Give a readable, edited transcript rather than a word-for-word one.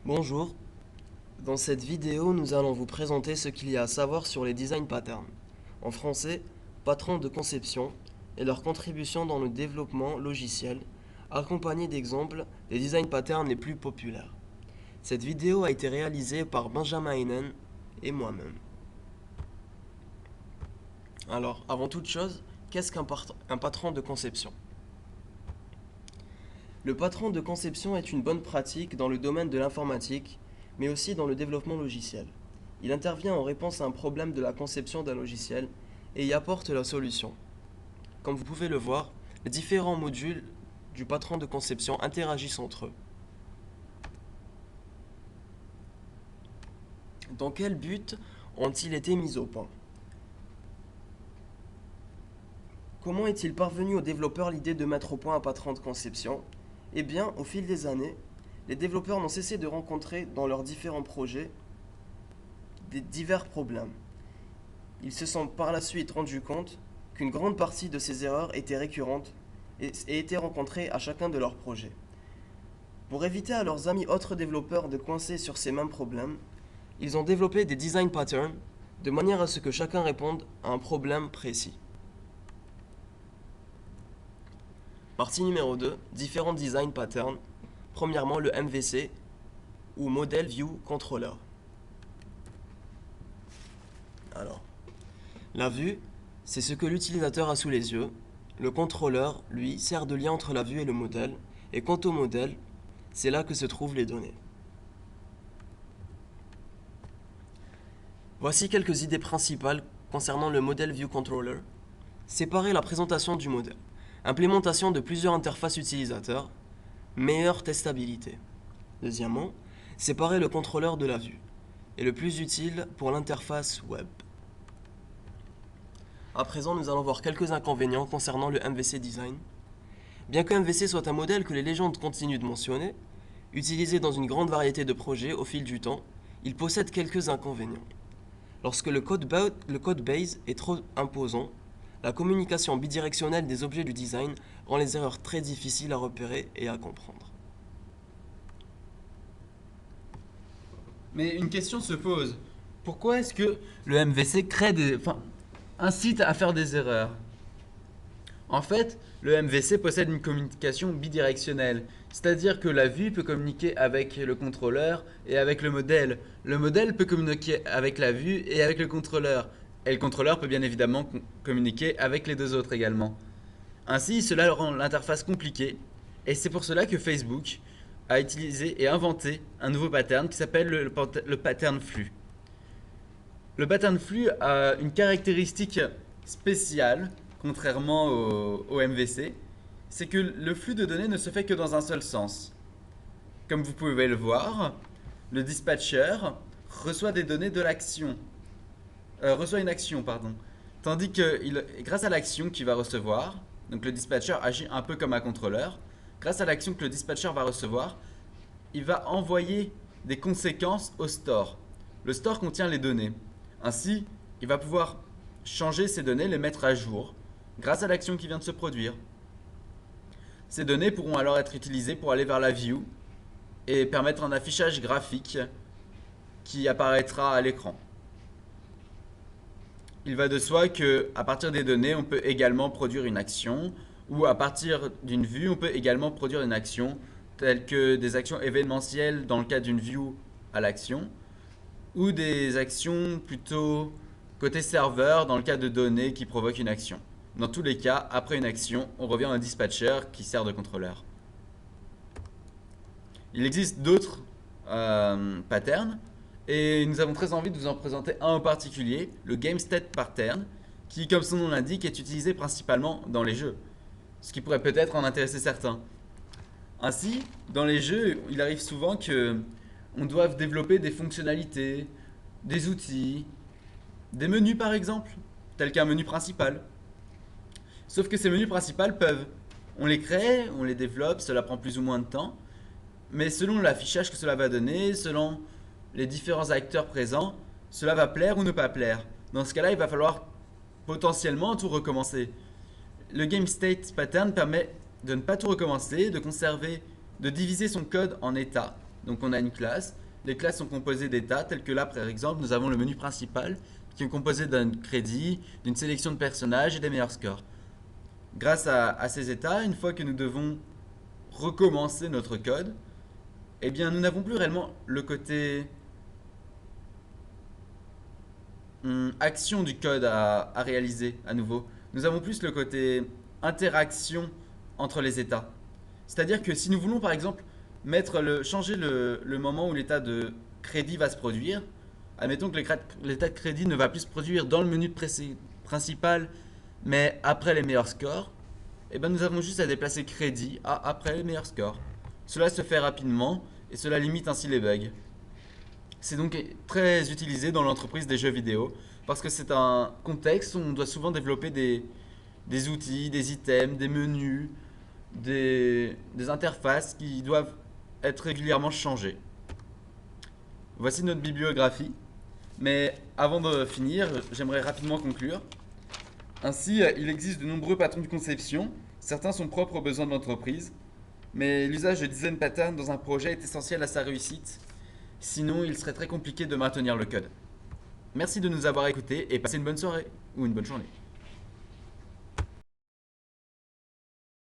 Bonjour, dans cette vidéo nous allons vous présenter ce qu'il y a à savoir sur les design patterns. En français, patrons de conception et leur contribution dans le développement logiciel, accompagnés d'exemples des design patterns les plus populaires. Cette vidéo a été réalisée par Benjamin Heinen et moi-même. Alors, avant toute chose, qu'est-ce qu'un patron de conception ? Le patron de conception est une bonne pratique dans le domaine de l'informatique, mais aussi dans le développement logiciel. Il intervient en réponse à un problème de la conception d'un logiciel et y apporte la solution. Comme vous pouvez le voir, les différents modules du patron de conception interagissent entre eux. Dans quel but ont-ils été mis au point ? Comment est-il parvenu aux développeurs l'idée de mettre au point un patron de conception ? Eh bien, au fil des années, les développeurs n'ont cessé de rencontrer dans leurs différents projets des divers problèmes. Ils se sont par la suite rendus compte qu'une grande partie de ces erreurs étaient récurrentes et étaient rencontrées à chacun de leurs projets. Pour éviter à leurs amis autres développeurs de coincer sur ces mêmes problèmes, ils ont développé des design patterns de manière à ce que chacun réponde à un problème précis. Partie numéro 2, différents design patterns. Premièrement, le MVC ou Model View Controller. Alors, la vue, c'est ce que l'utilisateur a sous les yeux. Le contrôleur, lui, sert de lien entre la vue et le modèle. Et quant au modèle, c'est là que se trouvent les données. Voici quelques idées principales concernant le Model View Controller. Séparer la présentation du modèle. Implémentation de plusieurs interfaces utilisateurs. Meilleure testabilité. Deuxièmement, séparer le contrôleur de la vue. Et le plus utile pour l'interface web. À présent, nous allons voir quelques inconvénients concernant le MVC Design. Bien que MVC soit un modèle que les légendes continuent de mentionner, utilisé dans une grande variété de projets au fil du temps, il possède quelques inconvénients. Lorsque le code base est trop imposant, la communication bidirectionnelle des objets du design rend les erreurs très difficiles à repérer et à comprendre. Mais une question se pose. Pourquoi est-ce que le MVC incite à faire des erreurs? En fait, le MVC possède une communication bidirectionnelle, c'est-à-dire que la vue peut communiquer avec le contrôleur et avec le modèle. Le modèle peut communiquer avec la vue et avec le contrôleur. Et le contrôleur peut bien évidemment communiquer avec les deux autres également. Ainsi, cela rend l'interface compliquée, et c'est pour cela que Facebook a utilisé et inventé un nouveau pattern qui s'appelle le pattern flux. Le pattern flux a une caractéristique spéciale, contrairement au MVC, c'est que le flux de données ne se fait que dans un seul sens. Comme vous pouvez le voir, le dispatcher reçoit des données de l'action, reçoit une action, pardon. Tandis que grâce à l'action qu'il va recevoir, donc le dispatcher agit un peu comme un contrôleur, grâce à l'action que le dispatcher va recevoir, il va envoyer des conséquences au store. Le store contient les données. Ainsi, il va pouvoir changer ces données, les mettre à jour, grâce à l'action qui vient de se produire. Ces données pourront alors être utilisées pour aller vers la view et permettre un affichage graphique qui apparaîtra à l'écran. Il va de soi qu'à partir des données, on peut également produire une action, ou à partir d'une vue, on peut également produire une action, telles que des actions événementielles dans le cas d'une view à l'action, ou des actions plutôt côté serveur dans le cas de données qui provoquent une action. Dans tous les cas, après une action, on revient à un dispatcher qui sert de contrôleur. Il existe d'autres patterns, et nous avons très envie de vous en présenter un en particulier, le GameState Pattern, qui, comme son nom l'indique, est utilisé principalement dans les jeux, ce qui pourrait peut-être en intéresser certains. Ainsi, dans les jeux, il arrive souvent qu'on doive développer des fonctionnalités, des outils, des menus par exemple, tel qu'un menu principal. Sauf que ces menus principaux on les crée, on les développe, cela prend plus ou moins de temps, mais selon l'affichage que cela va donner, selon les différents acteurs présents, cela va plaire ou ne pas plaire. Dans ce cas-là, il va falloir potentiellement tout recommencer. Le GameState Pattern permet de ne pas tout recommencer, de conserver, de diviser son code en états Donc on a une classe. Les classes sont composées d'états, tels que là par exemple nous avons le menu principal qui est composé d'un crédit, d'une sélection de personnages et des meilleurs scores. Grâce à ces états, une fois que nous devons recommencer notre code, eh bien nous n'avons plus réellement le côté action du code à réaliser à nouveau. Nous avons plus le côté interaction entre les états. C'est-à-dire que si nous voulons par exemple changer le moment où l'état de crédit va se produire, admettons que l'état de crédit ne va plus se produire dans le menu principal, mais après les meilleurs scores, eh ben nous avons juste à déplacer crédit à après les meilleurs scores. Cela se fait rapidement et cela limite ainsi les bugs. C'est donc très utilisé dans l'entreprise des jeux vidéo parce que c'est un contexte où on doit souvent développer des outils, des items, des menus, des interfaces qui doivent être régulièrement changées. Voici notre bibliographie. Mais avant de finir, j'aimerais rapidement conclure. Ainsi, il existe de nombreux patrons de conception. Certains sont propres aux besoins de l'entreprise. Mais l'usage de design pattern dans un projet est essentiel à sa réussite. Sinon, il serait très compliqué de maintenir le code. Merci de nous avoir écoutés et passez une bonne soirée ou une bonne journée.